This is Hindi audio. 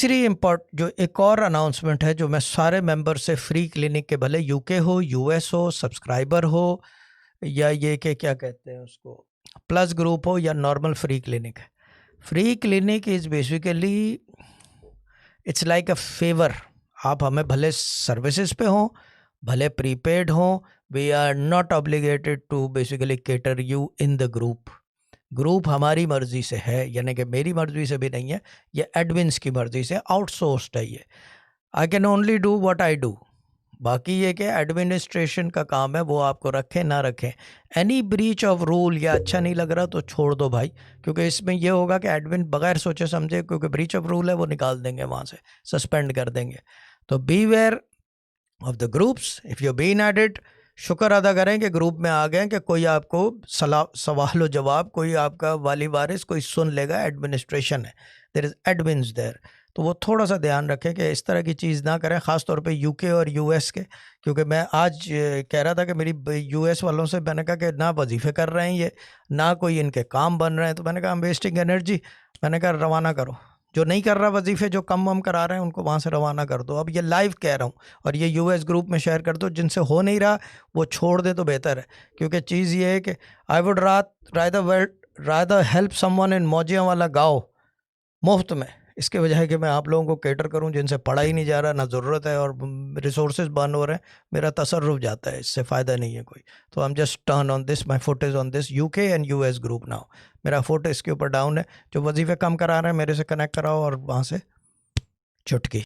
तीसरी इम्पोर्ट जो एक और अनाउंसमेंट है जो मैं सारे मेंबर से फ्री क्लिनिक के, भले यूके हो, यूएस हो, सब्सक्राइबर हो, या ये कि क्या कहते हैं उसको, प्लस ग्रुप हो, या नॉर्मल फ्री क्लिनिक है। Free clinic is basically it's like a favour. आप हमें भले सर्विसेज पे हों, भले प्रीपेड हों, we are not obligated to basically cater you in the group. Group हमारी मर्जी से है, यानी कि मेरी मर्जी से भी नहीं है, ये एडमिन्स की मर्जी से आउटसोर्स्ड है। ये I can only do what I do. बाकी ये कि एडमिनिस्ट्रेशन का काम है, वो आपको रखें ना रखें। एनी ब्रीच ऑफ रूल या अच्छा नहीं लग रहा तो छोड़ दो भाई, क्योंकि इसमें ये होगा कि एडमिन बगैर सोचे समझे, क्योंकि ब्रीच ऑफ रूल है, वो निकाल देंगे वहाँ से, सस्पेंड कर देंगे। तो be aware of the groups if you been at it. शुक्र अदा करें कि ग्रुप में आ गए, कि कोई आपको सवाल जवाब, कोई आपका वाली वारिस कोई सुन लेगा। एडमिनिस्ट्रेशन है, देयर इज़ एडमिन्स देयर। तो वो थोड़ा सा ध्यान रखें कि इस तरह की चीज़ ना करें, ख़ास तौर पे यूके और यूएस के। क्योंकि मैं आज कह रहा था कि मेरी यूएस वालों से मैंने कहा कि ना वजीफ़े कर रहे हैं ये, ना कोई इनके काम बन रहे हैं, तो मैंने कहा हम वेस्टिंग एनर्जी। मैंने कहा रवाना करो, जो नहीं कर रहा वजीफ़े, जो कम वम करा रहे हैं, उनको वहाँ से रवाना कर दो। अब ये लाइव कह रहा हूँ, और ये यूएस ग्रुप में शेयर कर दो। जिनसे हो नहीं रहा वो छोड़ दे तो बेहतर है, क्योंकि चीज़ ये है कि I would rather help someone in मौजिया वाला गाँव मुफ्त में, इसके बजाय कि मैं आप लोगों को केटर करूं जिनसे पढ़ा ही नहीं जा रहा, ना ज़रूरत है, और रिसोर्सेज बर्न हो रहे हैं, मेरा तसर्रुफ जाता है, इससे फ़ायदा नहीं है कोई। तो I am just turn on this, my foot is on this UK and US group now. मेरा फुट इसके ऊपर डाउन है। जो वजीफ़े कम करा रहे हैं मेरे से कनेक्ट कराओ और वहाँ से चुटकी।